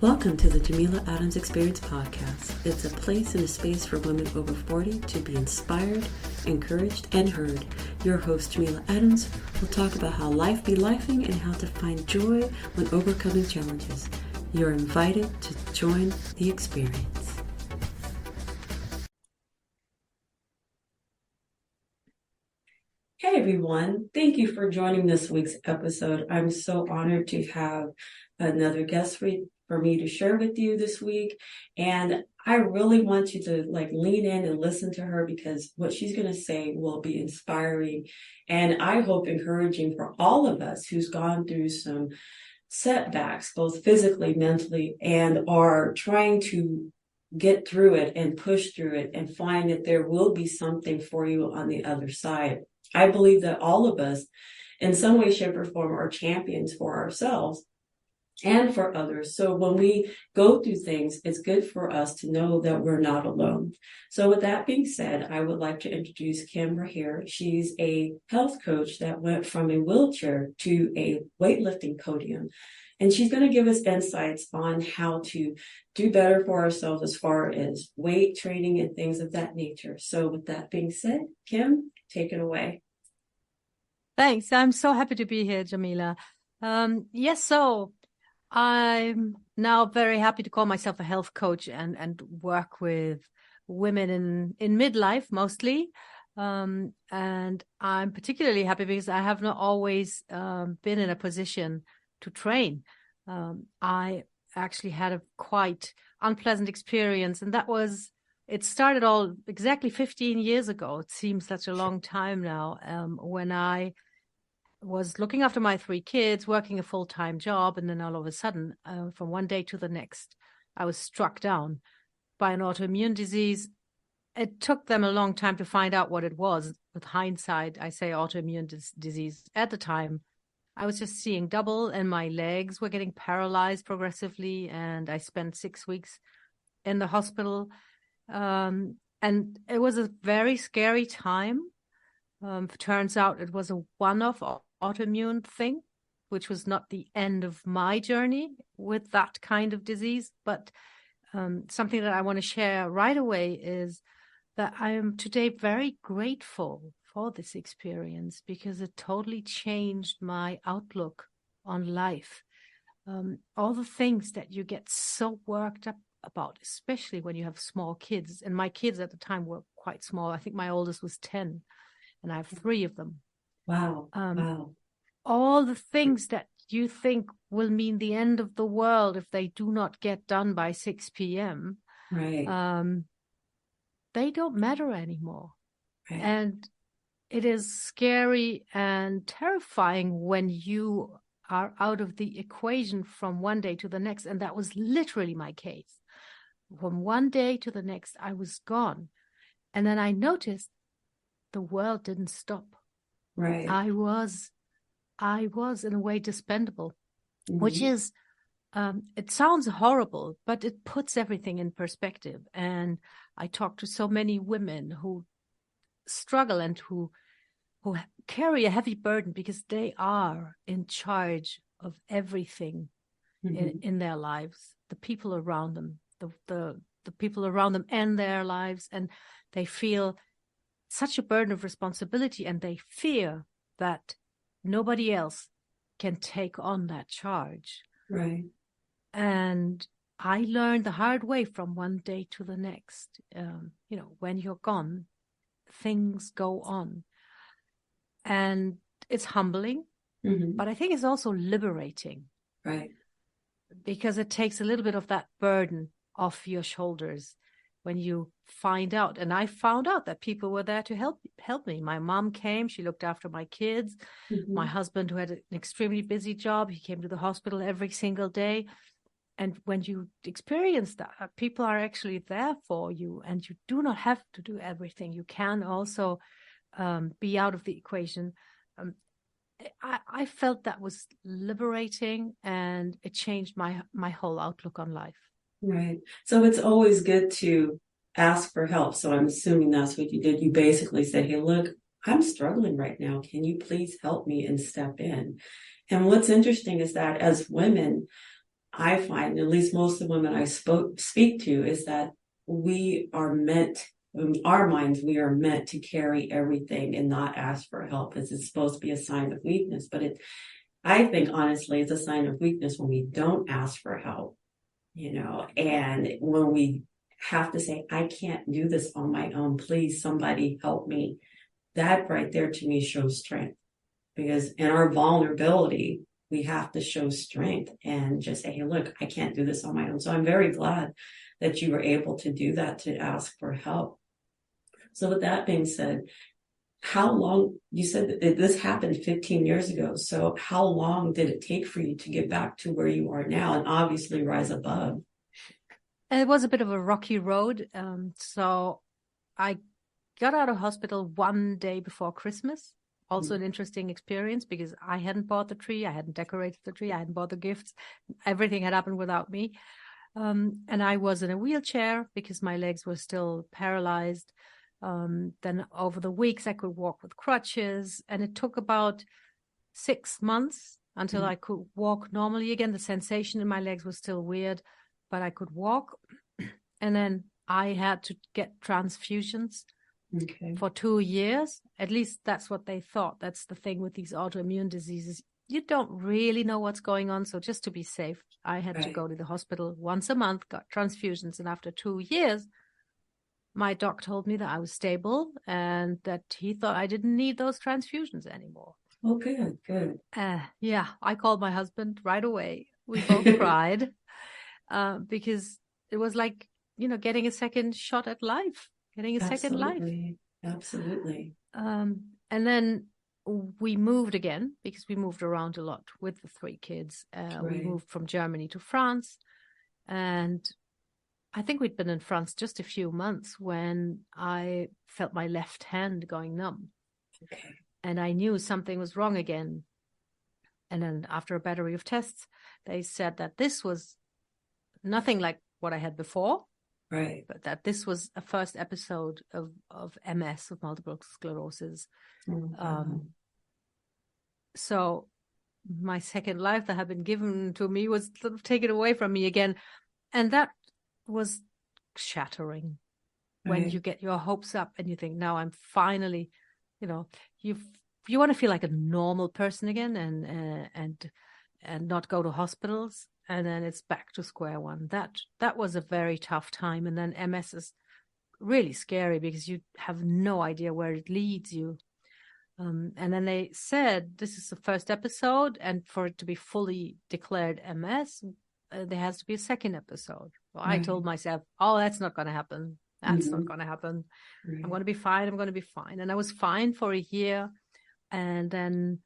Welcome to the Jameela Adams Experience podcast. It's a place and a space for women over 40 to be inspired, encouraged, and heard. Your host, Jameela Adams, will talk about how life be lifing and how to find joy when overcoming challenges. You're invited to join the experience. Hey everyone, thank you for joining this week's episode. I'm so honored to have another guest for me to share with you this week. And I really want you to lean in and listen to her, because what she's going to say will be inspiring and I hope encouraging for all of us who's gone through some setbacks, both physically, mentally, and are trying to get through it and push through it and find that there will be something for you on the other side. I believe that all of us, in some way, shape, or form, are champions for ourselves and for others. So when we go through things, it's good for us to know that we're not alone. So with that being said, I would like to introduce Kim Rahir. She's a health coach that went from a wheelchair to a weightlifting podium. And she's going to give us insights on how to do better for ourselves as far as weight training and things of that nature. So with that being said, Kim, take it away. Thanks. I'm so happy to be here, Jameela. So I'm now very happy to call myself a health coach and work with women in midlife mostly. And I'm particularly happy because I have not always been in a position to train. I actually had a quite unpleasant experience, and it started all exactly 15 years ago. It seems such a long time now, when I was looking after my 3 kids, working a full-time job, and then all of a sudden, from one day to the next, I was struck down by an autoimmune disease. It took them a long time to find out what it was. With hindsight, I say autoimmune disease. At the time, I was just seeing double, and my legs were getting paralyzed progressively, and I spent 6 weeks in the hospital. And it was a very scary time. Turns out it was a one-off autoimmune thing, which was not the end of my journey with that kind of disease. But something that I want to share right away is that I am today very grateful for this experience, because it totally changed my outlook on life. All the things that you get so worked up about, especially when you have small kids. And my kids at the time were quite small. I think my oldest was 10, and I have 3 of them. Wow. Wow. All the things that you think will mean the end of the world if they do not get done by 6 p.m. Right. They don't matter anymore. Right. And it is scary and terrifying when you are out of the equation from one day to the next. And that was literally my case. From one day to the next, I was gone. And then I noticed the world didn't stop. Right. I was in a way dispensable, which is, it sounds horrible, but it puts everything in perspective. And I talk to so many women who struggle and who carry a heavy burden because they are in charge of everything in their lives, the people around them, the people around them and their lives. And they feel such a burden of responsibility, and they fear that nobody else can take on that charge. Right. And I learned the hard way from one day to the next. When you're gone, things go on. And it's humbling, but I think it's also liberating. Right. Because it takes a little bit of that burden off your shoulders when you find out. And I found out that people were there to help me. My mom came, she looked after my kids. My husband, who had an extremely busy job, he came to the hospital every single day. And when you experience that, people are actually there for you, and you do not have to do everything. You can also be out of the equation. I felt that was liberating, and it changed my whole outlook on life. Right. So it's always good to ask for help. So I'm assuming that's what you did. You basically said, hey, look, I'm struggling right now. Can you please help me and step in? And what's interesting is that as women, I find, at least most of the women I speak to, is that we are meant, in our minds, we are meant to carry everything and not ask for help. It's supposed to be a sign of weakness, but I think honestly, it's a sign of weakness when we don't ask for help, and when we have to say, I can't do this on my own, please, somebody help me. That right there to me shows strength, because in our vulnerability, we have to show strength and just say, hey, look, I can't do this on my own. So I'm very glad that you were able to do that, to ask for help. So with that being said, how long, you said that this happened 15 years ago. So how long did it take for you to get back to where you are now and obviously rise above? It was a bit of a rocky road. So I got out of hospital one day before Christmas. Also an interesting experience, because I hadn't bought the tree. I hadn't decorated the tree. I hadn't bought the gifts. Everything had happened without me. And I was in a wheelchair because my legs were still paralyzed. Then over the weeks, I could walk with crutches. And it took about 6 months until I could walk normally again. The sensation in my legs was still weird, but I could walk. And then I had to get transfusions. Okay. For 2 years. At least that's what they thought. That's the thing with these autoimmune diseases. You don't really know what's going on. So just to be safe, I had to go to the hospital once a month, got transfusions. And after 2 years, my doc told me that I was stable and that he thought I didn't need those transfusions anymore. Oh, good. Yeah, I called my husband right away. We both cried because it was like, getting a second shot at life. Getting a second life. Absolutely. And then we moved again, because we moved around a lot with the 3 kids. Right. We moved from Germany to France. And I think we'd been in France just a few months when I felt my left hand going numb. Okay. And I knew something was wrong again. And then after a battery of tests, they said that this was nothing like what I had before. Right. But that this was a first episode of MS, of multiple sclerosis. Wow. So my second life that had been given to me was sort of taken away from me again. And that was shattering. When you get your hopes up and you think, now I'm finally, you want to feel like a normal person again and not go to hospitals. And then it's back to square one. That was a very tough time. And then MS is really scary because you have no idea where it leads you. And then they said, this is the first episode. And for it to be fully declared MS, there has to be a second episode. Well, I told myself, that's not going to happen. That's not going to happen. I'm going to be fine. I'm going to be fine. And I was fine for a year. And then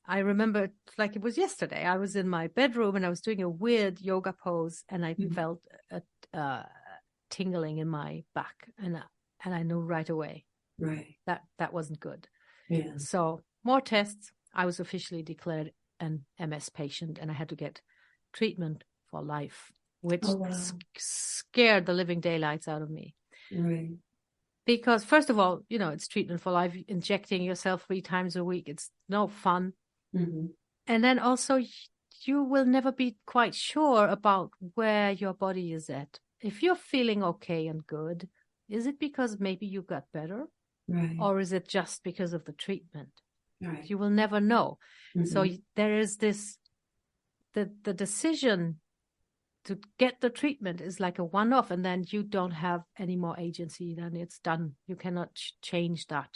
I remember like it was yesterday. I was in my bedroom and I was doing a weird yoga pose, and I felt a tingling in my back, and I knew right away that wasn't good. Yeah. So more tests. I was officially declared an MS patient, and I had to get treatment for life, which scared the living daylights out of me. Right. Because first of all, it's treatment for life. Injecting yourself 3 times a week, it's no fun. And then also, you will never be quite sure about where your body is at. If you're feeling okay and good, is it because maybe you got better? Right. Or is it just because of the treatment? Right. You will never know. So there is this, the decision to get the treatment is like a one-off, and then you don't have any more agency. Then it's done. You cannot change that.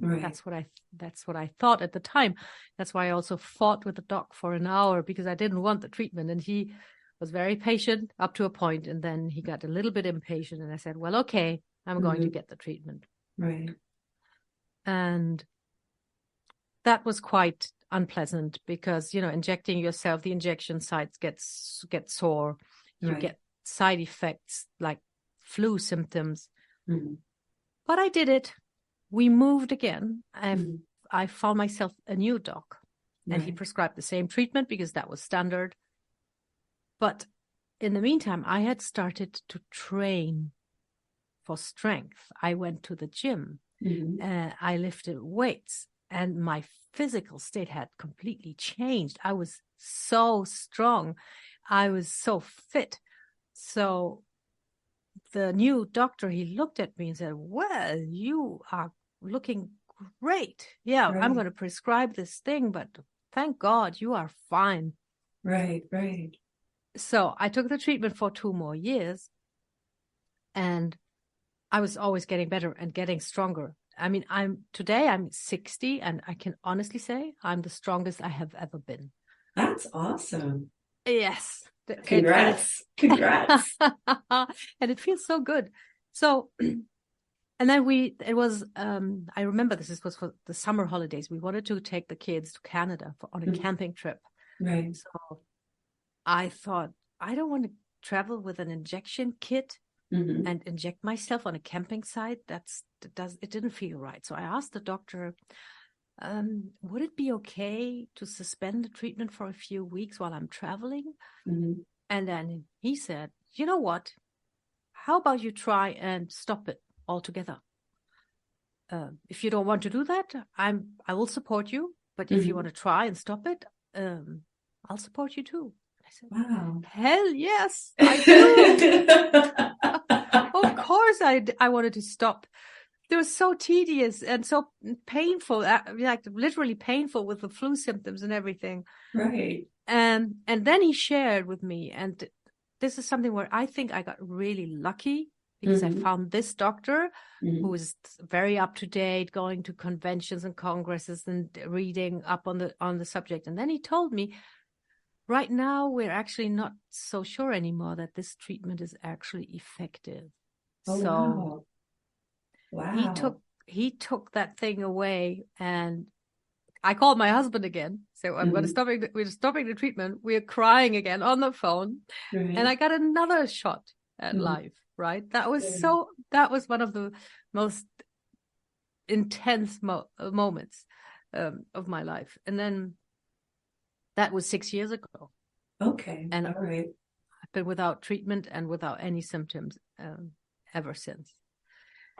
Right. That's what I thought at the time. That's why I also fought with the doc for an hour, because I didn't want the treatment. And he was very patient up to a point, and then he got a little bit impatient. And I said, well, okay, I'm going to get the treatment. Right. And that was quite unpleasant because, injecting yourself, the injection sites get sore. You get side effects like flu symptoms. But I did it. We moved again. I found myself a new doc, and he prescribed the same treatment because that was standard. But in the meantime, I had started to train for strength. I went to the gym. I lifted weights, and my physical state had completely changed. I was so strong. I was so fit. So the new doctor, he looked at me and said, well, you are looking great. Yeah, I'm going to prescribe this thing, but thank God you are fine. Right. So I took the treatment for 2 more years, and I was always getting better and getting stronger. I mean, today I'm 60, and I can honestly say I'm the strongest I have ever been. That's awesome. Yes. Congrats. Congrats. And it feels so good. So, and then I remember this was for the summer holidays. We wanted to take the kids to Canada on a camping trip. Right. So I thought, I don't want to travel with an injection kit and inject myself on a camping site. It didn't feel right. So I asked the doctor, would it be okay to suspend the treatment for a few weeks while I'm traveling? And then he said, you know what? How about you try and stop it altogether? If you don't want to do that, I will support you. But if you want to try and stop it, I'll support you too. I said, wow, hell yes, I do. Of course I wanted to stop. It was so tedious and so painful, like literally painful with the flu symptoms and everything. Right. And then he shared with me, and this is something where I think I got really lucky, because I found this doctor who is very up to date, going to conventions and congresses and reading up on the subject. And then he told me, right now we're actually not so sure anymore that this treatment is actually effective. Oh, so wow. He took that thing away, and I called my husband again. So we're stopping the treatment. We're crying again on the phone. And I got another shot at life, right? That was one of the most intense moments of my life. And then that was 6 years ago. Okay. And all right. I've been without treatment and without any symptoms ever since.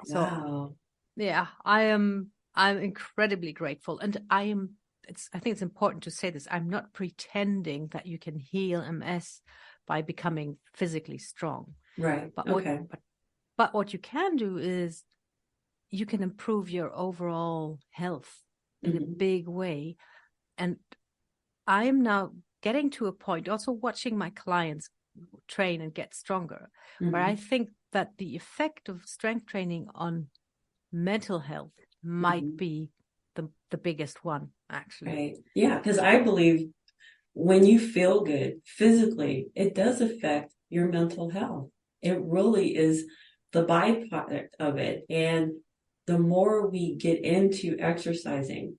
Wow. So yeah, I'm incredibly grateful. And I think it's important to say this. I'm not pretending that you can heal MS by becoming physically strong. Right. But okay. But what you can do is you can improve your overall health in a big way. And I am now getting to a point, also watching my clients train and get stronger, where I think that the effect of strength training on mental health might be the biggest one, actually. Right. Yeah, because I believe when you feel good physically, it does affect your mental health. It really is the byproduct of it. And the more we get into exercising,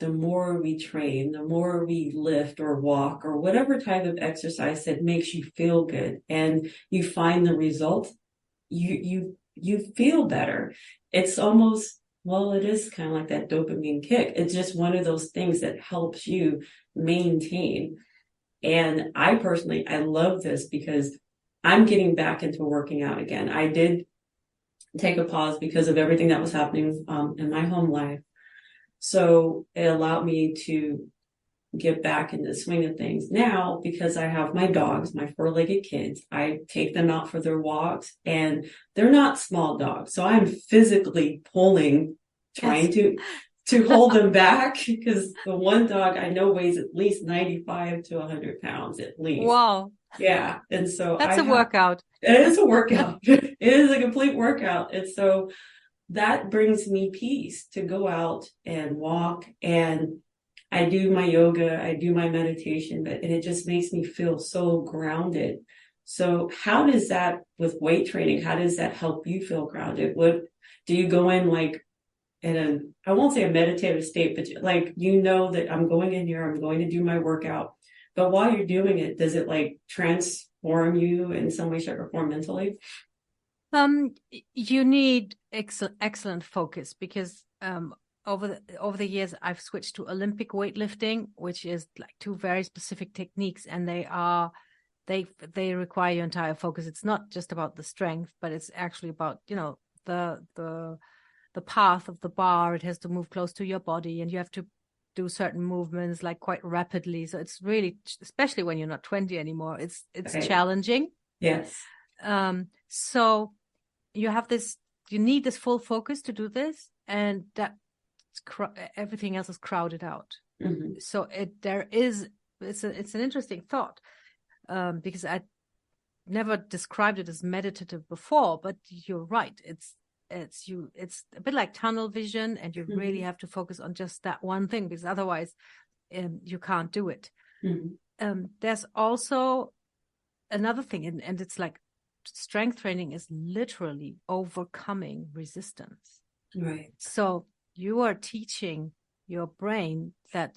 the more we train, the more we lift or walk or whatever type of exercise that makes you feel good, and you find the results, you feel better. It's almost, well, it is kind of like that dopamine kick. It's just one of those things that helps you maintain. And I love this because I'm getting back into working out again. I did take a pause because of everything that was happening in my home life. So it allowed me to get back in the swing of things. Now, because I have my dogs, my 4-legged kids, I take them out for their walks, and they're not small dogs. So I'm physically pulling, trying to hold them back, because the one dog I know weighs at least 95 to 100 pounds at least. Wow. Yeah. And so that's a workout. It is a workout. It is a complete workout. And so that brings me peace to go out and walk, and I do my yoga, I do my meditation, and it just makes me feel so grounded. So how does that, with weight training, how does that help you feel grounded? What do you go in like I won't say a meditative state, but like, that I'm going in here, I'm going to do my workout. But while you're doing it, does it like transform you in some way, shape, or form mentally? You need excellent focus, because over the years I've switched to Olympic weightlifting, which is like 2 very specific techniques, and they require your entire focus. It's not just about the strength, but it's actually about the path of the bar. It has to move close to your body, and you have to do certain movements like quite rapidly. So it's really, especially when you're not 20 anymore, it's challenging. Yes. So you need this full focus to do this, and that everything else is crowded out. Mm-hmm. So it's an interesting thought, because I never described it as meditative before, but you're right. It's a bit like tunnel vision, and you really have to focus on just that one thing, because otherwise you can't do it. There's also another thing, and it's like strength training is literally overcoming resistance. Right. So you are teaching your brain that,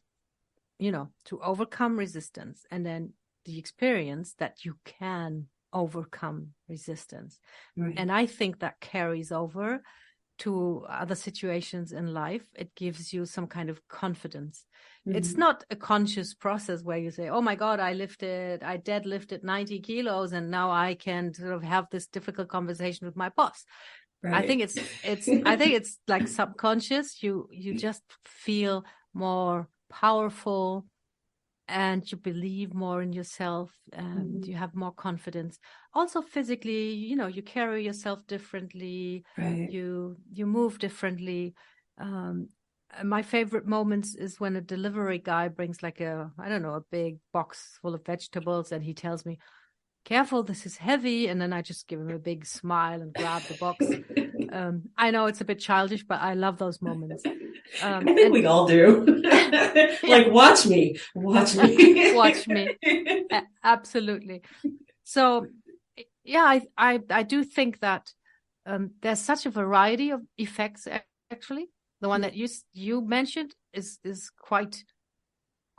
to overcome resistance, and then the experience that you can overcome resistance. Right. And I think that carries over to other situations in life. It gives you some kind of confidence. It's not a conscious process where you say, oh my God, I deadlifted 90 kilos and now I can sort of have this difficult conversation with my boss. Right. I think it's like subconscious. You just feel more powerful, and you believe more in yourself, and you have more confidence. Also physically, you carry yourself differently. Right. You move differently. My favorite moments is when a delivery guy brings like a big box full of vegetables, and he tells me, careful, this is heavy. And then I just give him a big smile and grab the box. I know it's a bit childish, but I love those moments. I think we all do. Like, watch me. Watch me. Absolutely. So, yeah, I do think that there's such a variety of effects, actually. The one that you mentioned is quite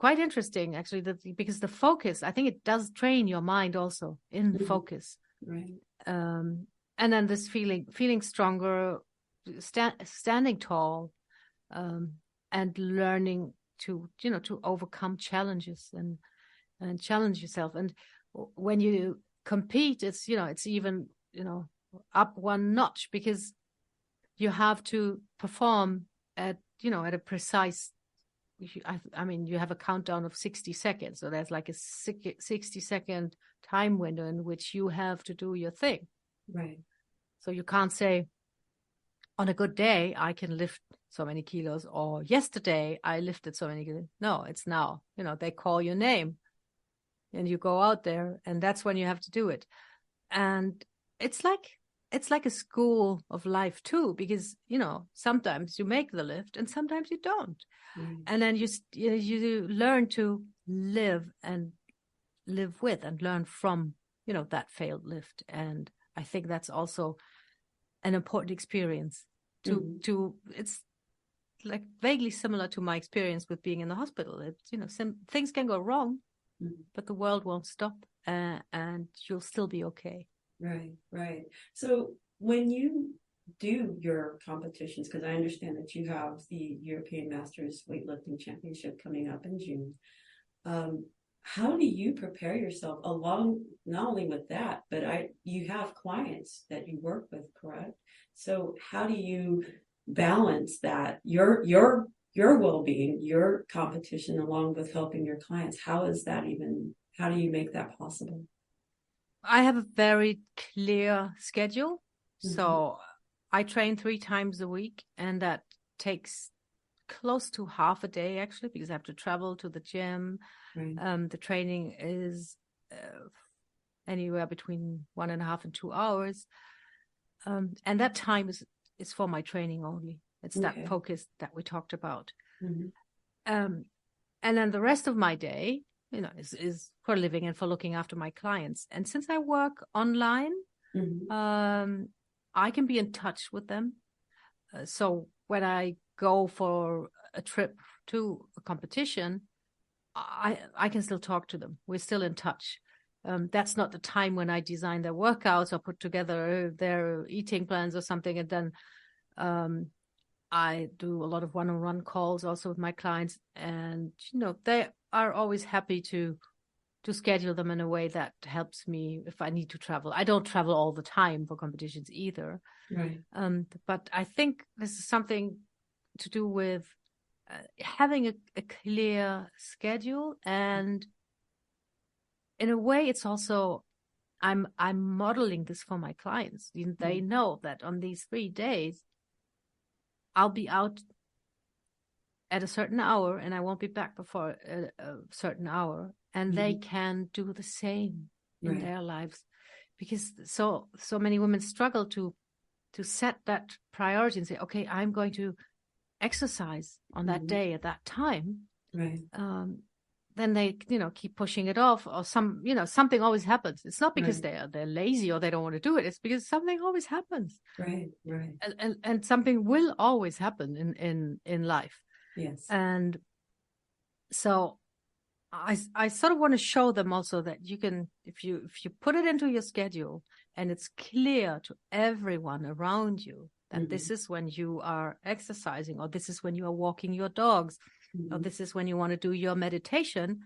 interesting, actually, because the focus, I think it does train your mind also in focus. Right. And then this feeling stronger, standing tall, and learning to overcome challenges and challenge yourself. And when you compete, it's even up one notch, because you have to perform at a precise, I mean, you have a countdown of 60 seconds. So there's like a 60-second time window in which you have to do your thing. Right. So you can't say, on a good day, I can lift so many kilos, or yesterday I lifted so many kilos. No, it's now. They call your name and you go out there, and that's when you have to do it. And it's like a school of life too, because sometimes you make the lift and sometimes you don't. And then you learn to live with and learn from that failed lift. And I think that's also an important experience to it's like vaguely similar to my experience with being in the hospital. Things can go wrong, but the world won't stop, and you'll still be okay. Right. So when you do your competitions, because I understand that you have the European Masters Weightlifting Championship coming up in June, how do you prepare yourself along, not only with that, but you have clients that you work with, correct? So how do you balance that, your well-being, your competition, along with helping your clients? How do you make that possible? I have a very clear schedule. So I train 3 times a week, and that takes close to half a day, actually, because I have to travel to the gym. Right. The training is anywhere between 1.5 and 2 hours. And that time is for my training only. It's that focus that we talked about. And then the rest of my day, is for living and for looking after my clients. And since I work online, I can be in touch with them. So when I go for a trip to a competition, I can still talk to them. We're still in touch. That's not the time when I design their workouts or put together their eating plans or something. And then I do a lot of one-on-one calls also with my clients. And, they are always happy to schedule them in a way that helps me if I need to travel. I don't travel all the time for competitions either. Right. But I think this is something to do with having a clear schedule, and in a way, it's also I'm modeling this for my clients. They know that on these 3 days, I'll be out at a certain hour, and I won't be back before a certain hour, and they can do the same in their lives, because so many women struggle to set that priority and say, okay, I'm going to exercise on that day at that time. Right. Then they, keep pushing it off, or something always happens. It's not because they're lazy or they don't want to do it. It's because something always happens. Right. And something will always happen in life. Yes. And so I sort of want to show them also that you can, if you put it into your schedule and it's clear to everyone around you that this is when you are exercising, or this is when you are walking your dogs, or this is when you want to do your meditation,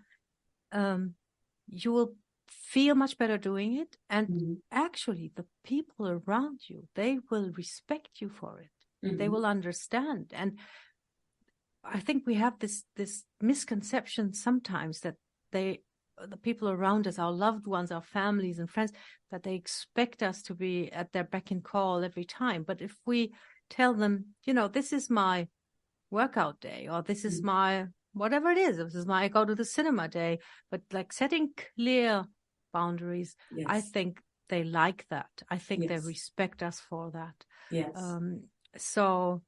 you will feel much better doing it. And actually, the people around you, they will respect you for it. They will understand. And I think we have this misconception sometimes that the people around us, our loved ones, our families and friends, that they expect us to be at their beck and call every time. But if we tell them, this is my workout day, or this is my whatever it is, this is my I go to the cinema day, but like setting clear boundaries, I think they like that. I think they respect us for that. Yes. So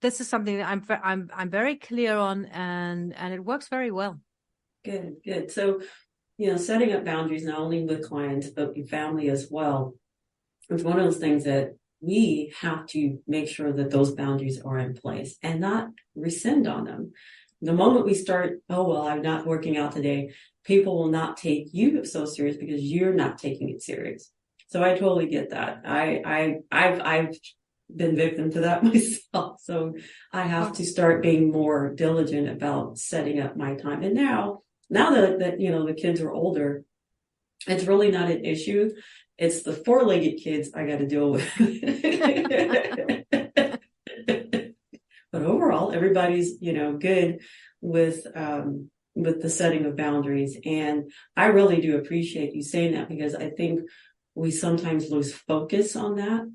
this is something that I'm very clear on, and it works very well. Good. So, setting up boundaries, not only with clients, but with family as well. It's one of those things that we have to make sure that those boundaries are in place and not rescind on them. The moment we start, oh, well, I'm not working out today, people will not take you so serious because you're not taking it serious. So I totally get that. I've been victim to that myself. So I have to start being more diligent about setting up my time. And now that the kids are older, it's really not an issue. It's the 4-legged kids I got to deal with. But overall, everybody's, good with the setting of boundaries. And I really do appreciate you saying that, because I think we sometimes lose focus on that.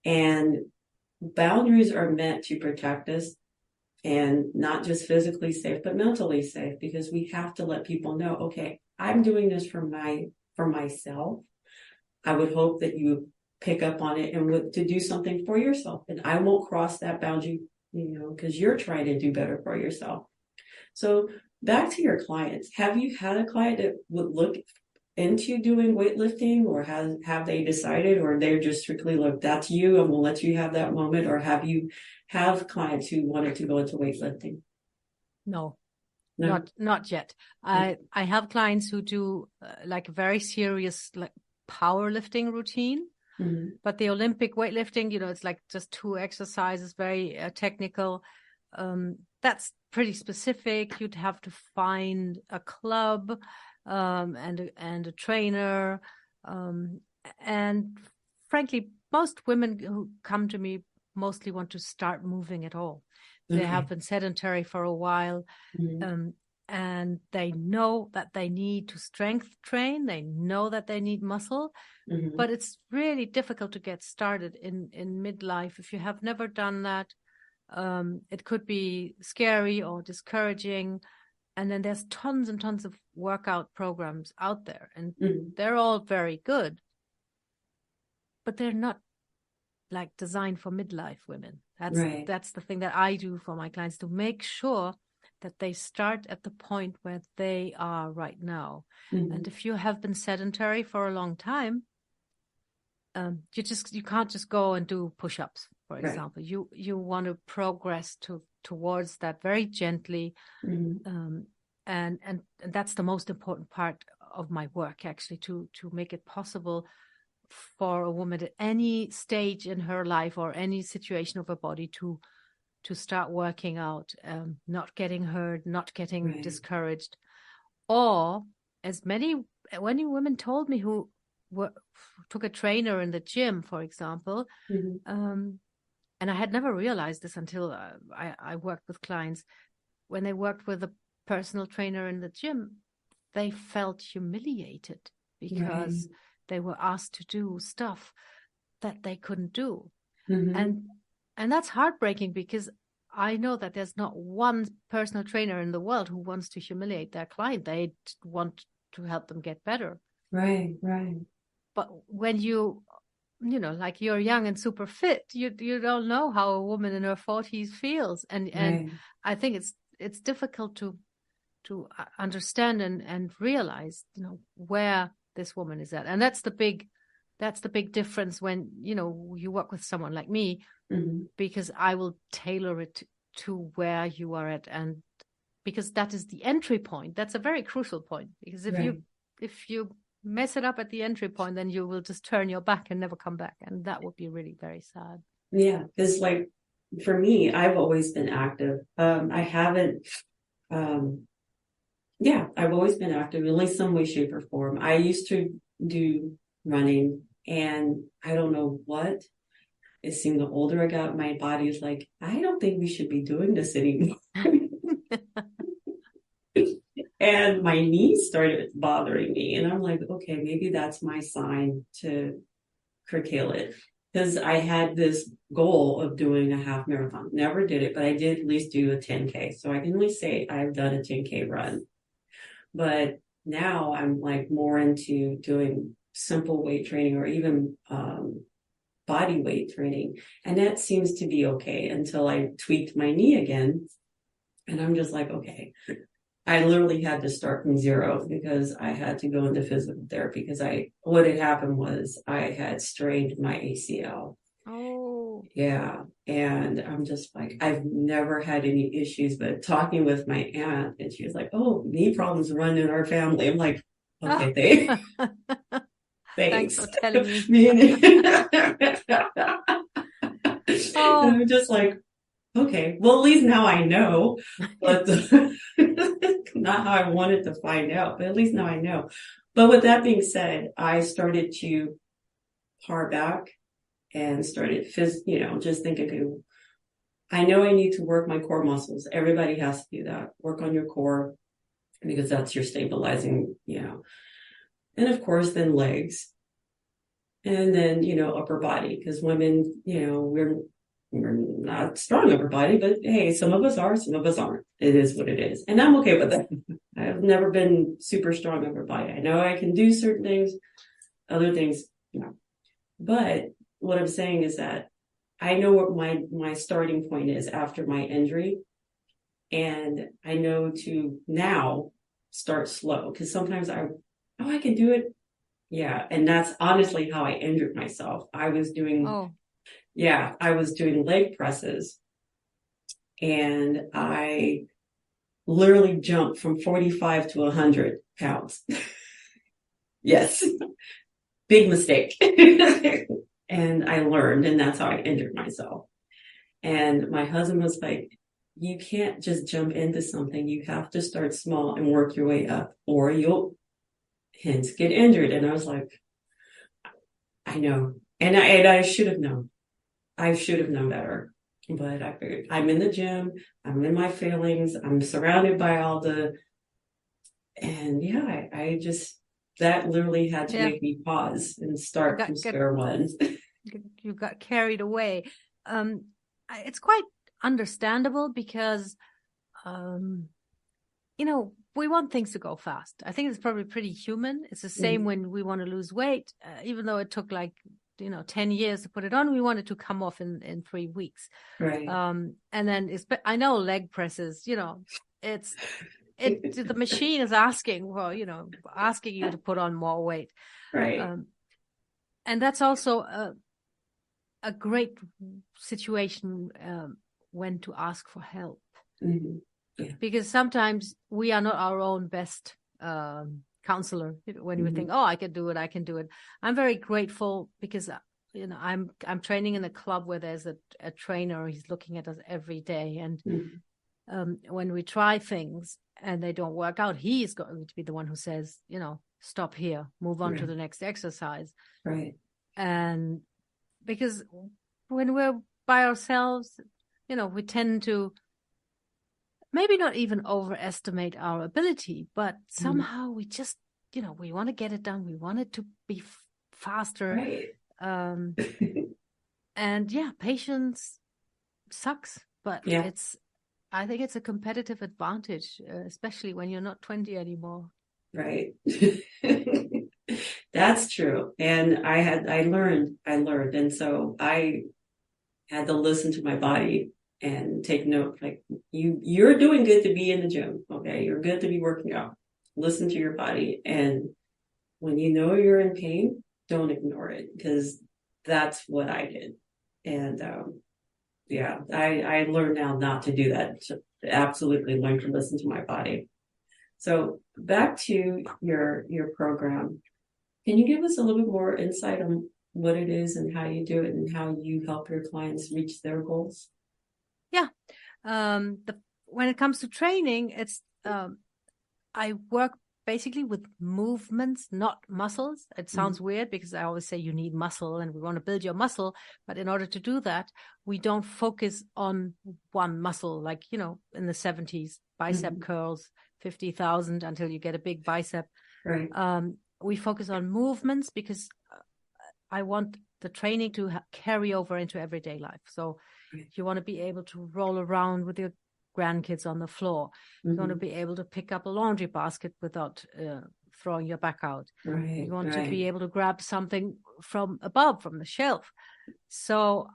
And boundaries are meant to protect us, and not just physically safe, but mentally safe, because we have to let people know, okay, I'm doing this for myself. I would hope that you pick up on it and to do something for yourself. And I won't cross that boundary, because you're trying to do better for yourself. So back to your clients. Have you had a client that would look into doing weightlifting, or have they decided, or they're just strictly, look, that's you and we'll let you have that moment? Or have you clients who wanted to go into weightlifting? No. Not yet. I have clients who do like a very serious powerlifting routine, but the Olympic weightlifting, it's like just 2 exercises, very technical. That's pretty specific. You'd have to find a club and a trainer. And frankly, most women who come to me mostly want to start moving at all. They have been sedentary for a while, and they know that they need to strength train. They know that they need muscle, but it's really difficult to get started in midlife. If you have never done that, it could be scary or discouraging. And then there's tons and tons of workout programs out there, and they're all very good, but they're not like designed for midlife women. That's the thing that I do for my clients, to make sure that they start at the point where they are right now. And if you have been sedentary for a long time, you can't just go and do push-ups, for example. You want to progress towards that very gently. And that's the most important part of my work, actually, to make it possible for a woman at any stage in her life or any situation of her body to start working out, not getting hurt, not getting discouraged. Or as many women told me who took a trainer in the gym, for example, and And I had never realized this until I worked with clients. When they worked with a personal trainer in the gym, they felt humiliated because they were asked to do stuff that they couldn't do. And that's heartbreaking, because I know that there's not one personal trainer in the world who wants to humiliate their client. They want to help them get better. Right. But when like you're young and super fit, you don't know how a woman in her 40s feels. And I think it's difficult to understand and realize, where this woman is at. And that's the big difference when, you work with someone like me, because I will tailor it to where you are at. And because that is the entry point. That's a very crucial point, because if you mess it up at the entry point, then you will just turn your back and never come back. And that would be really very sad. Yeah. Because like for me, I've always been active. I haven't, I've always been active in some way, shape, or form. I used to do running, and I don't know what. It seemed the older I got, my body is like, I don't think we should be doing this anymore. And my knees started bothering me. And I'm like, okay, maybe that's my sign to curtail it. Because I had this goal of doing a half marathon. Never did it, but I did at least do a 10K. So I can at least say I've done a 10K run. But now I'm like more into doing simple weight training, or even body weight training. And that seems to be okay until I tweaked my knee again. And I'm just like, okay. I literally had to start from zero, because I had to go into physical therapy, because what had happened was I had strained my ACL. Oh. Yeah. And I'm just like, I've never had any issues, but talking with my aunt, and she was like, oh, knee problems run in our family. I'm like, okay, thanks for telling me. Oh. And I'm just like, okay, well, at least now I know, but not how I wanted to find out, but at least now I know. But with that being said, I started to par back and started just thinking, okay, I know I need to work my core muscles. Everybody has to do that. Work on your core, because that's your stabilizing, and of course then legs, and then, upper body, because women, we're not strong upper body, but hey, some of us are, some of us aren't. It is what it is. And I'm okay with that. I've never been super strong upper body. I know I can do certain things, other things, no. But what I'm saying is that I know what my starting point is after my injury. And I know to now start slow, because sometimes I can do it. Yeah. And that's honestly how I injured myself. I was doing leg presses, and I literally jumped from 45 to 100 pounds. Yes. Big mistake. And I learned, and that's how I injured myself. And my husband was like, you can't just jump into something. You have to start small and work your way up, or you'll hence get injured. And I was like, I know. And I should have known. I should have known better. But I figured, I'm in the gym, I'm in my feelings, I'm surrounded by I just, that literally had to make me pause and start from square one. You got carried away. It's quite understandable, because, we want things to go fast. I think it's probably pretty human. It's the same when we want to lose weight, even though it took 10 years to put it on, we wanted to come off in 3 weeks. Right. And then I know leg presses, the machine is asking you to put on more weight. Right. And that's also a great situation when to ask for help. Mm-hmm. Yeah. Because sometimes we are not our own best counselor when we think, I can do it. I'm very grateful, because I'm training in a club where there's a trainer. He's looking at us every day, and when we try things and they don't work out, he is going to be the one who says, stop here, move on to the next exercise. Right. And because when we're by ourselves, we tend to maybe not even overestimate our ability, but somehow we just, we want to get it done. We want it to be faster. Right. And yeah, patience sucks, but I think it's a competitive advantage, especially when you're not 20 anymore. Right. That's true. And I learned. And so I had to listen to my body and take note, like you're doing good to be in the gym. Okay. You're good to be working out. Listen to your body. And when you know you're in pain, don't ignore it, because that's what I did. And, I learned now not to do that. To absolutely learn to listen to my body. So back to your program. Can you give us a little bit more insight on what it is and how you do it and how you help your clients reach their goals? Yeah. When it comes to training, it's I work basically with movements, not muscles. It sounds weird because I always say you need muscle and we want to build your muscle. But in order to do that, we don't focus on one muscle, like, in the 70s, bicep curls, 50,000 until you get a big bicep. Right. We focus on movements because I want the training to carry over into everyday life. So you want to be able to roll around with your grandkids on the floor. You want to be able to pick up a laundry basket without throwing your back out. Right. You want to be able to grab something from above, from the shelf. So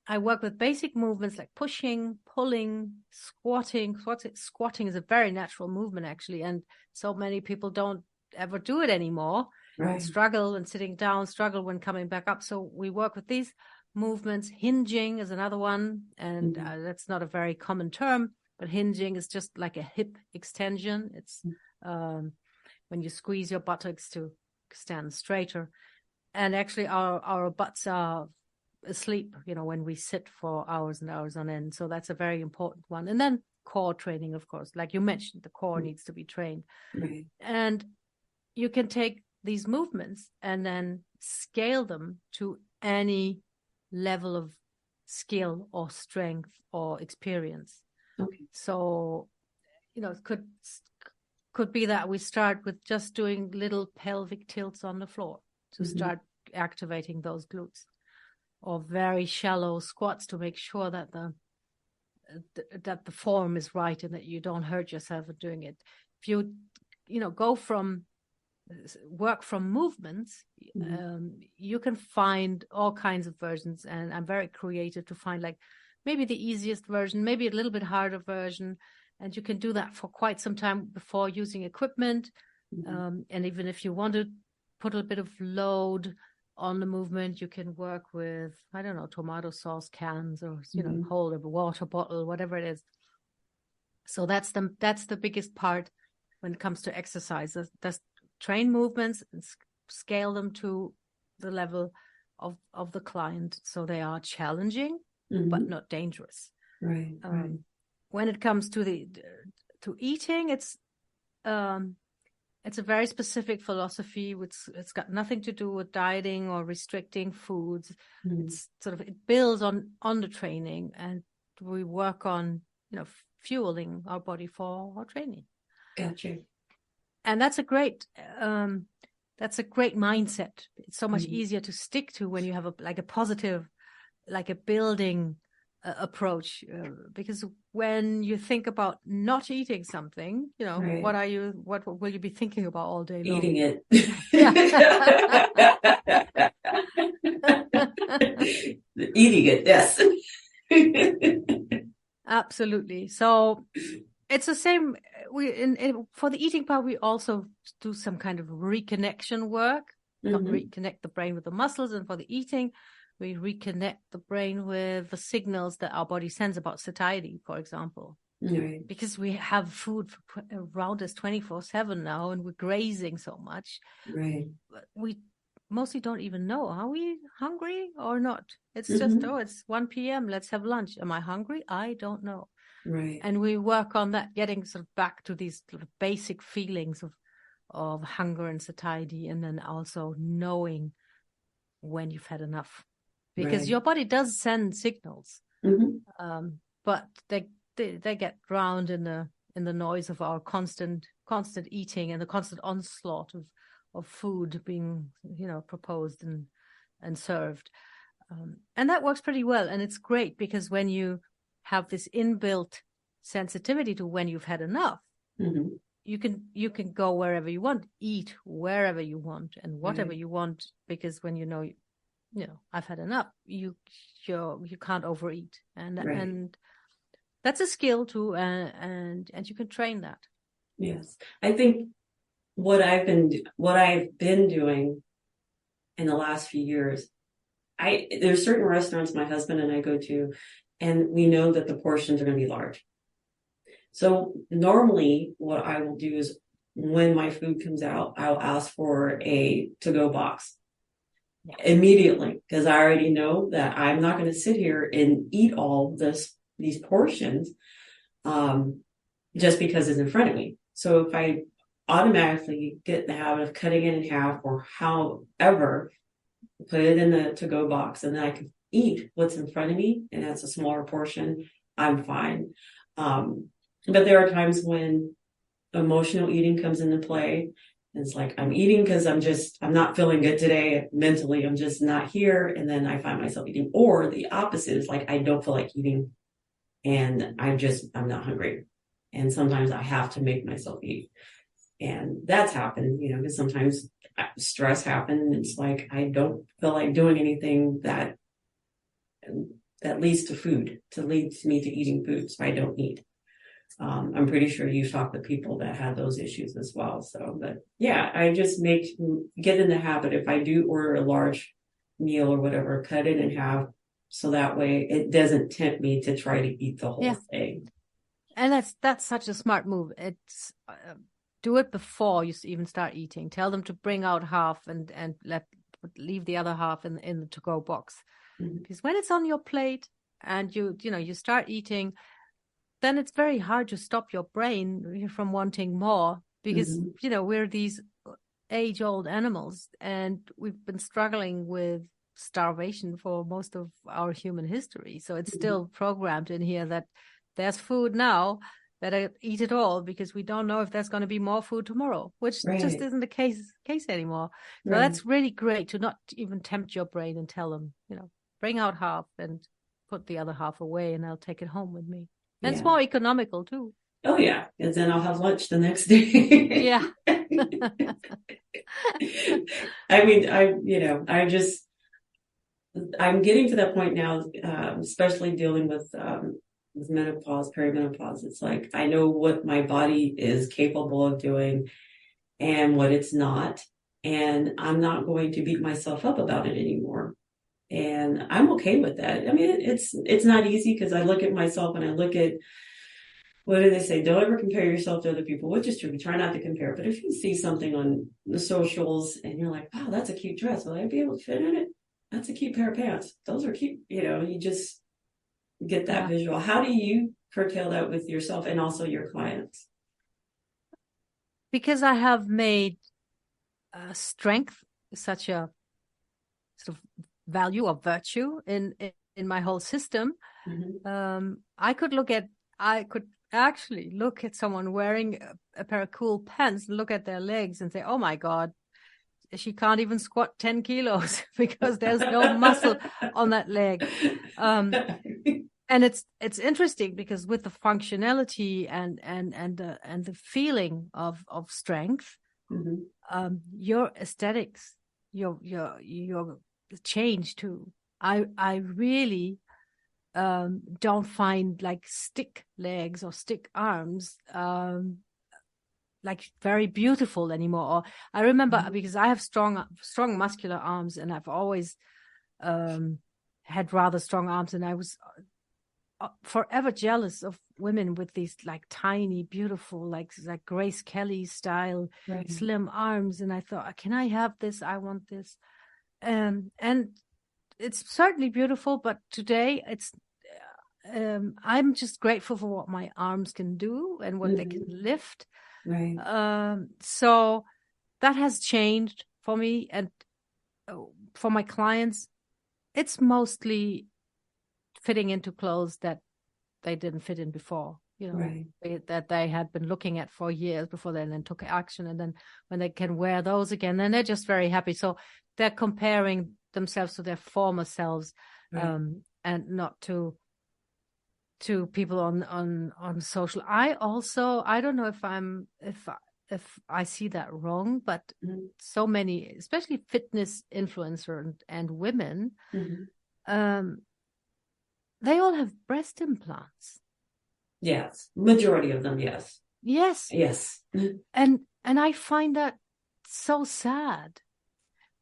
I work with basic movements like pushing, pulling, squatting. Squatting is a very natural movement, actually. And so many people don't ever do it anymore. Right. Struggle when sitting down, struggle when coming back up. So we work with these movements. Hinging is another one. And that's not a very common term, but hinging is just like a hip extension. It's when you squeeze your buttocks to stand straighter. And actually our butts are asleep, when we sit for hours and hours on end. So that's a very important one. And then core training, of course, like you mentioned, the core needs to be trained. Right. And you can take these movements and then scale them to any level of skill or strength or experience. Okay. So, it could be that we start with just doing little pelvic tilts on the floor to start activating those glutes, or very shallow squats to make sure that the form is right and that you don't hurt yourself in doing it. If you, go from work from movements, you can find all kinds of versions, and I'm very creative to find like maybe the easiest version, maybe a little bit harder version, and you can do that for quite some time before using equipment. And even if you want to put a bit of load on the movement, you can work with, I don't know, tomato sauce cans, or hold a water bottle, whatever it is. So that's the biggest part when it comes to exercises. That's train movements and scale them to the level of the client, so they are challenging but not dangerous. Right. When it comes to eating, it's a very specific philosophy. It's got nothing to do with dieting or restricting foods. It's it builds on the training, and we work on fueling our body for our training. Gotcha. And that's a great mindset. It's so much easier to stick to when you have a positive, like a building approach, because when you think about not eating something, what will you be thinking about all day long? Eating it. Eating it, yes. Absolutely. So it's the same. For the eating part, we also do some kind of reconnection work, not reconnect the brain with the muscles. And for the eating, we reconnect the brain with the signals that our body sends about satiety, for example. Right. Because we have food around us 24/7 now, and we're grazing so much. Right. We mostly don't even know, are we hungry or not? It's just, it's 1 p.m. Let's have lunch. Am I hungry? I don't know. Right. And we work on that, getting back to these basic feelings of hunger and satiety, and then also knowing when you've had enough. because your body does send signals, but they get drowned in the noise of our constant eating and the constant onslaught of food being, proposed and served. And that works pretty well. And it's great because when you have this inbuilt sensitivity to when you've had enough, you can go wherever you want, eat wherever you want and whatever you want, because when I've had enough, you can't overeat, and that's a skill too, and you can train that. Yes, I think what I've been doing in the last few years, there's certain restaurants my husband and I go to, and we know that the portions are going to be large. So normally what I will do is when my food comes out, I'll ask for a to-go box immediately, because I already know that I'm not going to sit here and eat all these portions just because it's in front of me. So if I automatically get the habit of cutting it in half or however, put it in the to-go box, and then I can eat what's in front of me, and that's a smaller portion, I'm fine. But there are times when emotional eating comes into play. It's like I'm eating because I'm not feeling good today. Mentally, I'm just not here. And then I find myself eating. Or the opposite is like I don't feel like eating and I'm not hungry. And sometimes I have to make myself eat. And that's happened, because sometimes stress happens. And it's like I don't feel like doing anything that leads leads me to eating food. So I don't eat. I'm pretty sure you've talked to people that had those issues as well. So, but yeah, I just get in the habit. If I do order a large meal or whatever, cut it in half. So that way it doesn't tempt me to try to eat the whole thing. And that's such a smart move. It's do it before you even start eating. Tell them to bring out half and leave the other half in the to-go box. Because when it's on your plate and you start eating, then it's very hard to stop your brain from wanting more, because, we're these age-old animals and we've been struggling with starvation for most of our human history. So it's still programmed in here that there's food now, better eat it all, because we don't know if there's going to be more food tomorrow, which just isn't the case anymore. So that's really great to not even tempt your brain and tell them, bring out half and put the other half away and I'll take it home with me. And it's more economical too. Oh yeah. And then I'll have lunch the next day. Yeah. I mean, I'm getting to that point now, especially dealing with menopause, perimenopause. It's like, I know what my body is capable of doing and what it's not. And I'm not going to beat myself up about it anymore. And I'm okay with that. I mean, it's not easy, because I look at myself and I look at, what do they say? Don't ever compare yourself to other people, which is true. We try not to compare. But if you see something on the socials and you're like, wow, that's a cute dress. Will I be able to fit in it? That's a cute pair of pants. Those are cute. You just get that visual. How do you curtail that with yourself and also your clients? Because I have made strength such a sort of value or virtue in my whole system. I could actually look at someone wearing a pair of cool pants and look at their legs and say, oh my God, she can't even squat 10 kilos because there's no muscle on that leg. And it's interesting because with the functionality and the feeling of strength, your aesthetics, your change too. I really don't find like stick legs or stick arms like very beautiful anymore. Or I remember because I have strong muscular arms, and I've always had rather strong arms, and I was forever jealous of women with these like tiny, beautiful, like Grace Kelly style slim arms. And I thought, can I have this? I want this. And it's certainly beautiful, but today I'm just grateful for what my arms can do and what they can lift. So that has changed for me and for my clients. it's mostly fitting into clothes that they didn't fit in before, Right. that they had been looking at for years before they then took action. And then when they can wear those again, then they're just very happy. So they're comparing themselves to their former selves, Right. and not to people on social. I don't know if I see that wrong, but Mm-hmm. so many, especially fitness influencers and women, Mm-hmm. they all have breast implants. Yes. Majority of them. Yes. Yes. Yes. And I find that so sad,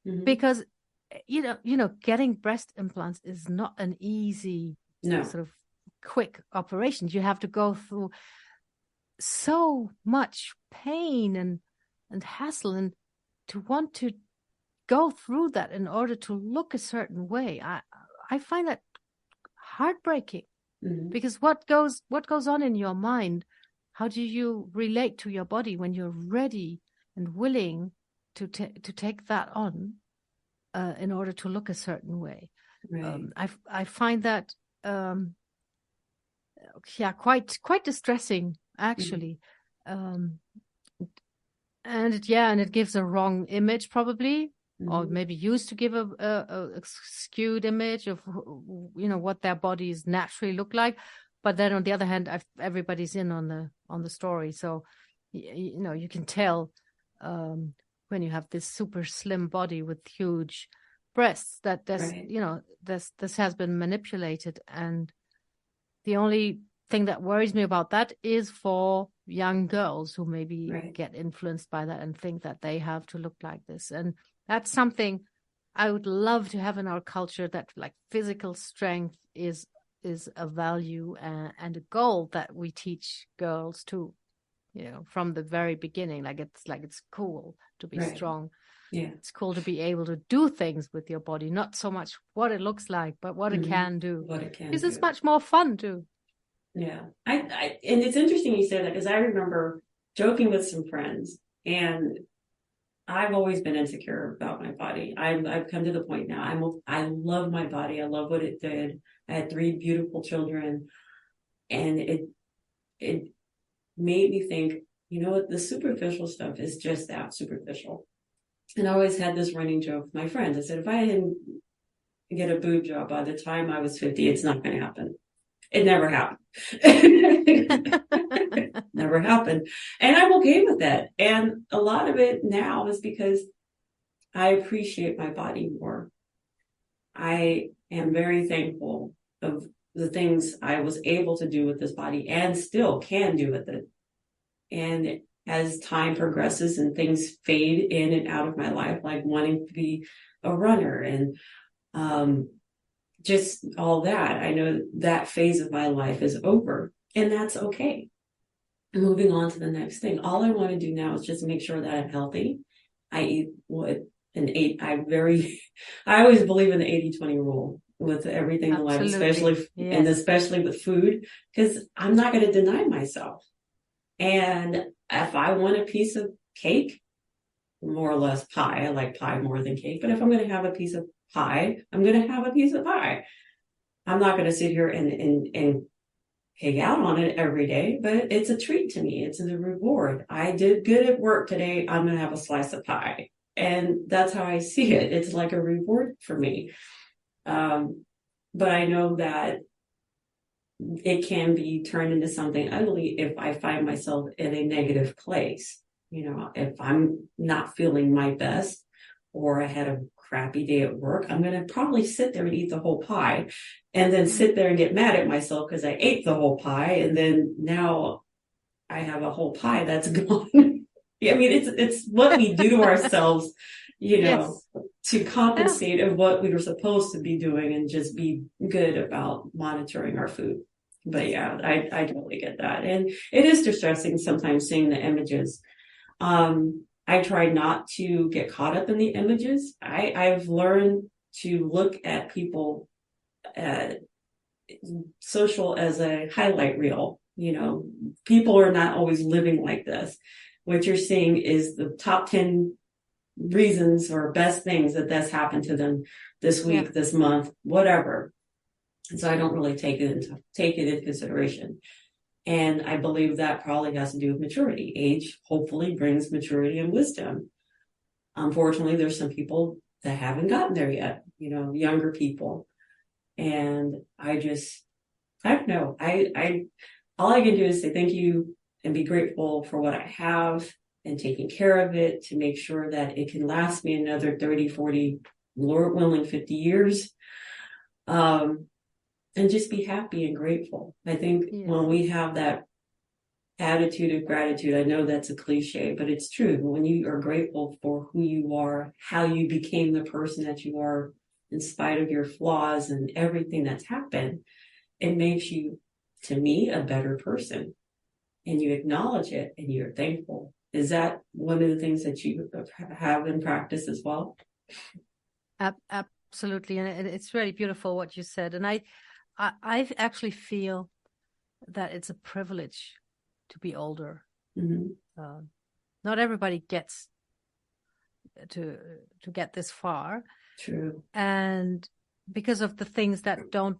Mm-hmm. because getting breast implants is not an easy No. sort of quick operation. You have to go through so much pain and hassle, and to want to go through that in order to look a certain way, I find that heartbreaking. Mm-hmm. Because what goes on in your mind? How do you relate to your body when you're ready and willing to take that on, in order to look a certain way? Right. I find that quite distressing, actually. And it gives a wrong image, probably, or maybe used to give a skewed image of what their bodies naturally look like. But then on the other hand, everybody's in on the story, so you can tell, when you have this super slim body with huge breasts, that this has been manipulated. And the only thing that worries me about that is for young girls who maybe get influenced by that and think that they have to look like this. And that's something I would love to have in our culture, that like physical strength is a value and a goal that we teach girls too, from the very beginning. Like it's cool to be strong. Yeah, it's cool to be able to do things with your body, not so much what it looks like, but what it can do. What it can do. Because it's much more fun too. Yeah. And it's interesting you say that, because I remember joking with some friends, and I've always been insecure about my body. I've come to the point now. I love my body. I love what it did. I had 3 beautiful children, and it made me think, the superficial stuff is just that, superficial. And I always had this running joke with my friends. I said, if I didn't get a boob job by the time I was 50, it's not going to happen. It never happened. Never happened. And I'm okay with that. And a lot of it now is because I appreciate my body more. I am very thankful of the things I was able to do with this body and still can do with it. And as time progresses and things fade in and out of my life, like wanting to be a runner and just all that, I know that phase of my life is over, and that's okay. Moving on to the next thing. All I want to do now is just make sure that I'm healthy. I eat I always believe in the 80-20 rule with everything in life, especially with food, because I'm not going to deny myself. And if I want a piece of cake, more or less pie, I like pie more than cake, but if I'm going to have a piece of pie, I'm going to have a piece of pie. I'm not going to sit here and pig out on it every day, but it's a treat to me. It's a reward. I did good at work today. I'm going to have a slice of pie. And that's how I see it. It's like a reward for me. But I know that it can be turned into something ugly if I find myself in a negative place. If I'm not feeling my best, or I had a crappy day at work, I'm going to probably sit there and eat the whole pie, and then sit there and get mad at myself because I ate the whole pie. And then now I have a whole pie that's gone. I mean, it's what we do to ourselves, to compensate of what we were supposed to be doing, and just be good about monitoring our food. But yeah, I totally get that. And it is distressing sometimes seeing the images. I try not to get caught up in the images. I've learned to look at people, social as a highlight reel. People are not always living like this. What you're seeing is the top 10 reasons or best things that's happened to them this week, this month, whatever. And so I don't really take it into consideration. And I believe that probably has to do with maturity. Age hopefully brings maturity and wisdom. Unfortunately, there's some people that haven't gotten there yet, younger people. And I don't know. All I can do is say thank you and be grateful for what I have and taking care of it to make sure that it can last me another 30, 40, Lord willing, 50 years. And just be happy and grateful. I think when we have that attitude of gratitude, I know that's a cliche, but it's true. When you are grateful for who you are, how you became the person that you are, in spite of your flaws and everything that's happened, it makes you, to me, a better person. And you acknowledge it and you're thankful. Is that one of the things that you have in practice as well? Absolutely. And it's really beautiful what you said. And I actually feel that it's a privilege to be older. Mm-hmm. Not everybody gets to get this far. True. And because of the things that don't,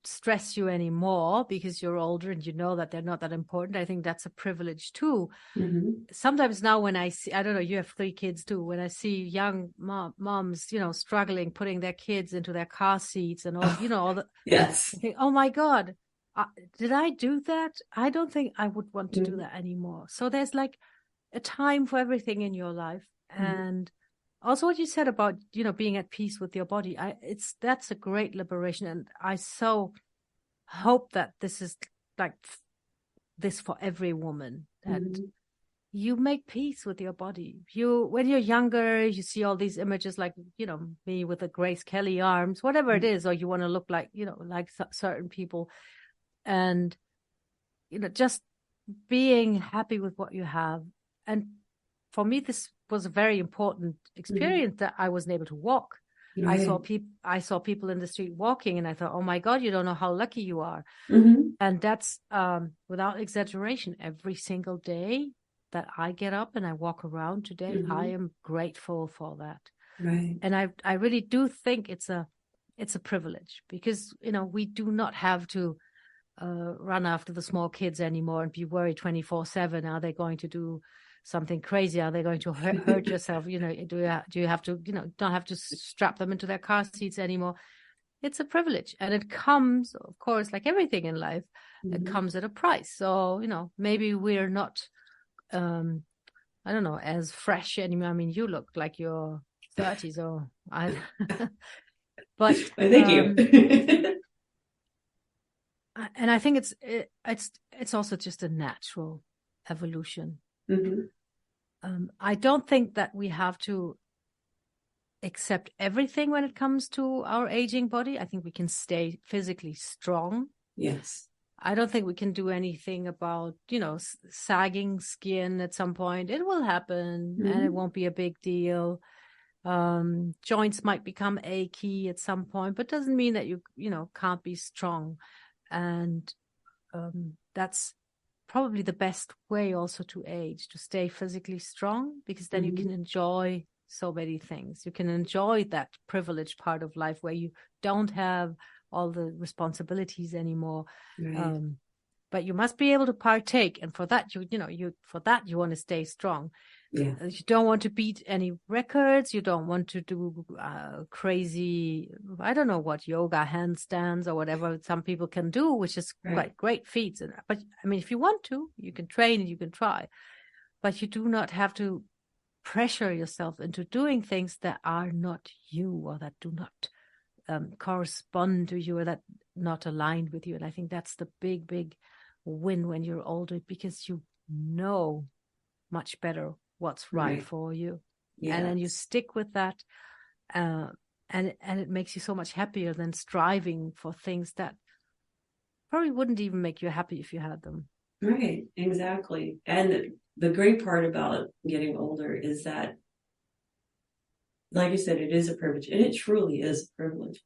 stress you anymore because you're older and you know that they're not that important, I think that's a privilege too. Mm-hmm. Sometimes now when I see, I don't know, you have 3 kids too, when I see young moms, struggling, putting their kids into their car seats and all, all the, yes. I think, oh my God, did I do that? I don't think I would want to do that anymore. So there's like a time for everything in your life. And also what you said about, being at peace with your body, that's a great liberation. And I so hope that this is like this for every woman, that you make peace with your body. When you're younger, you see all these images like, me with the Grace Kelly arms, whatever it is, or you want to look like, like certain people. And, just being happy with what you have. And for me, this was a very important experience that I wasn't able to walk. Right. I saw people in the street walking and I thought, oh my God, you don't know how lucky you are. And that's without exaggeration, every single day that I get up and I walk around today, I am grateful for that. Right. And I really do think it's a privilege because, we do not have to run after the small kids anymore and be worried 24/7. Are they going to do something crazy? Are they going to hurt yourself? Do you have to, don't have to strap them into their car seats anymore. It's a privilege. And it comes, of course, like everything in life, it comes at a price. So, maybe we're not, I don't know, as fresh anymore. I mean, you look like you're 30, so but thank you. And I think it's also just a natural evolution. I don't think that we have to accept everything when it comes to our aging body. I think we can stay physically strong. Yes. I don't think we can do anything about, sagging skin at some point. It will happen and it won't be a big deal. Joints might become achy at some point, but doesn't mean that you can't be strong. And that's probably the best way also to age, to stay physically strong, because then you can enjoy so many things. You can enjoy that privileged part of life where you don't have all the responsibilities anymore. Right. But you must be able to partake, and for that you want to stay strong. Yeah. You don't want to beat any records. You don't want to do crazy, I don't know what, yoga handstands or whatever some people can do, which is quite great feats. But I mean, if you want to, you can train and you can try. But you do not have to pressure yourself into doing things that are not you, or that do not correspond to you, or that not aligned with you. And I think that's the big win when you're older, because you know much better what's right for you. Yes. And then you stick with that. And it makes you so much happier than striving for things that probably wouldn't even make you happy if you had them. Right, exactly. And the great part about getting older is that, like you said, it is a privilege, and it truly is a privilege.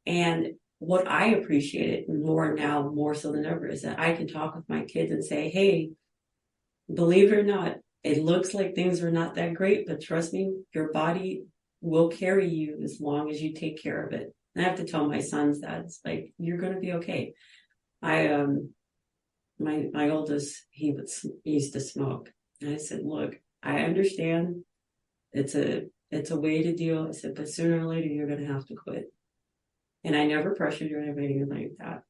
And what I appreciate more now, more so than ever, is that I can talk with my kids and say, hey, believe it or not, it looks like things are not that great, but trust me, your body will carry you as long as you take care of it. And I have to tell my sons that it's like, you're going to be okay. My oldest, he used to smoke. And I said, look, I understand it's a way to deal. I said, but sooner or later, you're going to have to quit. And I never pressured or anything like that.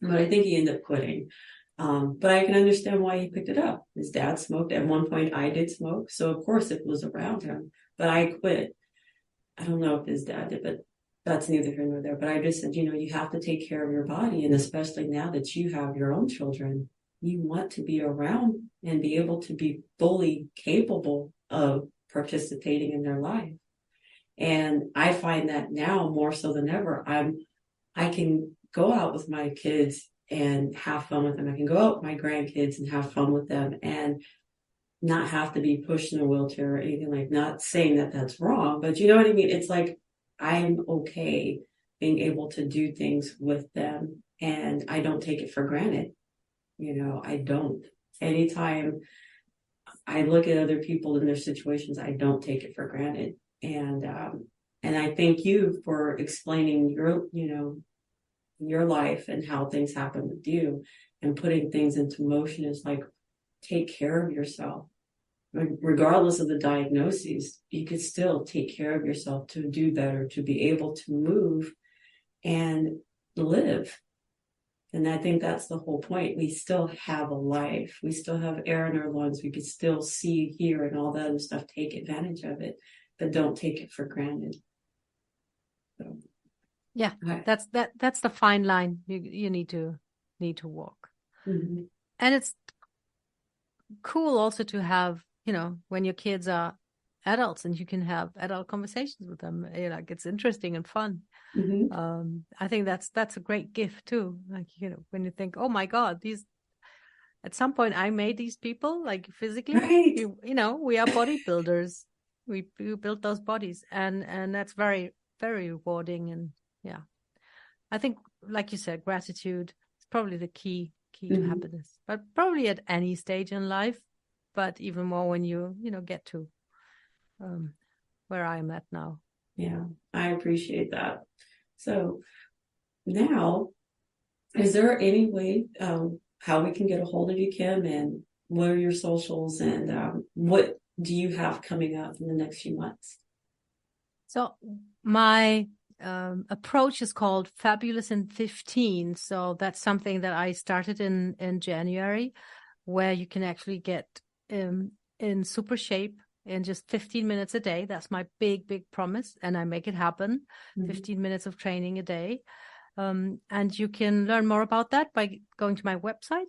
But I think he ended up quitting. But I can understand why he picked it up. His dad smoked. At one point, I did smoke. So, of course, it was around him. But I quit. I don't know if his dad did, but that's neither here nor there. But I just said, you have to take care of your body. And especially now that you have your own children, you want to be around and be able to be fully capable of participating in their life. And I find that now more so than ever, I can go out with my kids and have fun with them. I can go out with my grandkids and have fun with them and not have to be pushed in a wheelchair or anything, like, not saying that that's wrong, but you know what I mean? It's like, I'm okay being able to do things with them, and I don't take it for granted. I don't. Anytime I look at other people in their situations, I don't take it for granted. And I thank you for explaining your life and how things happen with you, and putting things into motion is like, take care of yourself. Regardless of the diagnoses, you could still take care of yourself to do better, to be able to move and live. And I think that's the whole point. We still have a life. We still have air in our lungs. We could still see, hear, and all that other stuff. Take advantage of it, but don't take it for granted. So, yeah, that's the fine line you need to walk. Mm-hmm. And it's cool also to have, when your kids are adults and you can have adult conversations with them, like, it's interesting and fun. Mm-hmm. I think that's a great gift too. Like, when you think, oh my God, at some point I made these people, like, physically, right. We are bodybuilders. We built those bodies, and that's very, very rewarding. And yeah, I think, like you said, gratitude is probably the key to Mm-hmm. happiness, but probably at any stage in life, but even more when you get to where I'm at now. Yeah, I appreciate that. So now, is there any way how we can get a hold of you, Kim, and what are your socials, and what do you have coming up in the next few months? So my approach is called Fabulous in 15. So that's something that I started in January, where you can actually get in super shape in just 15 minutes a day. That's my big, big promise. And I make it happen. Mm-hmm. 15 minutes of training a day. And you can learn more about that by going to my website,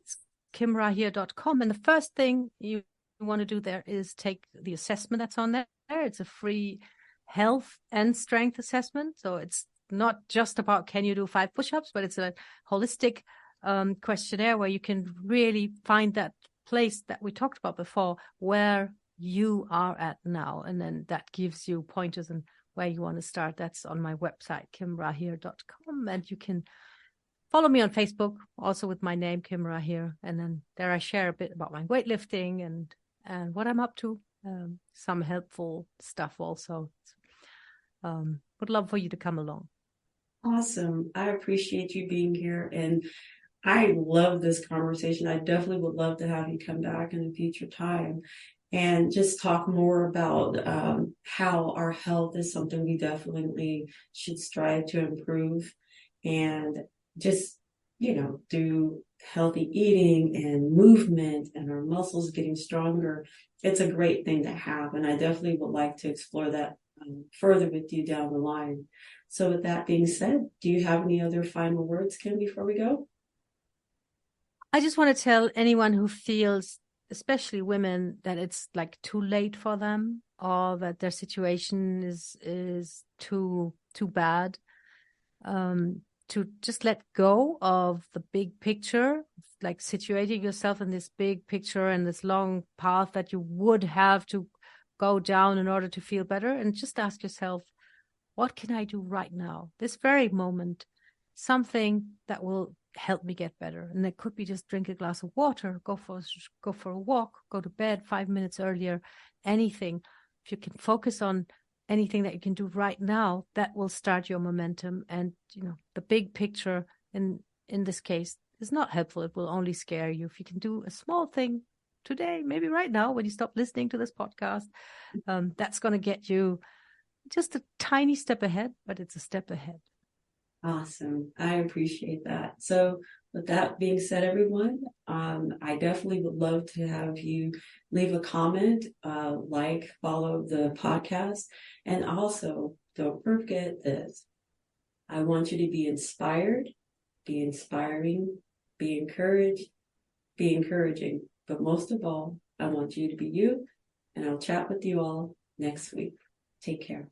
kimrahir.com. And the first thing you want to do there is take the assessment that's on there. It's a free health and strength assessment. So it's not just about, can you do 5 push-ups, but it's a holistic questionnaire where you can really find that place that we talked about before, where you are at now. And then that gives you pointers and where you want to start. That's on my website, kimrahir.com. And you can follow me on Facebook, also with my name, Kim Rahir. And then there I share a bit about my weightlifting and what I'm up to. Some helpful stuff also. Would love for you to come along. Awesome. I appreciate you being here, and I love this conversation. I definitely would love to have you come back in a future time and just talk more about how our health is something we definitely should strive to improve, and just, do healthy eating and movement and our muscles getting stronger. It's a great thing to have, and I definitely would like to explore that further with you down the line. So with that being said, do you have any other final words, Kim, before we go? I just want to tell anyone who feels, especially women, that it's like too late for them, or that their situation is too bad, to just let go of the big picture, like situating yourself in this big picture and this long path that you would have to go down in order to feel better, and just ask yourself, what can I do right now, this very moment, something that will help me get better. And it could be just drink a glass of water, go for a walk, go to bed 5 minutes earlier, anything. If you can focus on anything that you can do right now, that will start your momentum. And, the big picture in this case is not helpful. It will only scare you. If you can do a small thing today, maybe right now, when you stop listening to this podcast, that's going to get you just a tiny step ahead, but it's a step ahead. Awesome. I appreciate that. So with that being said, everyone, I definitely would love to have you leave a comment, follow the podcast. And also, don't forget this. I want you to be inspired, be inspiring, be encouraged, be encouraging. But most of all, I want you to be you. And I'll chat with you all next week. Take care.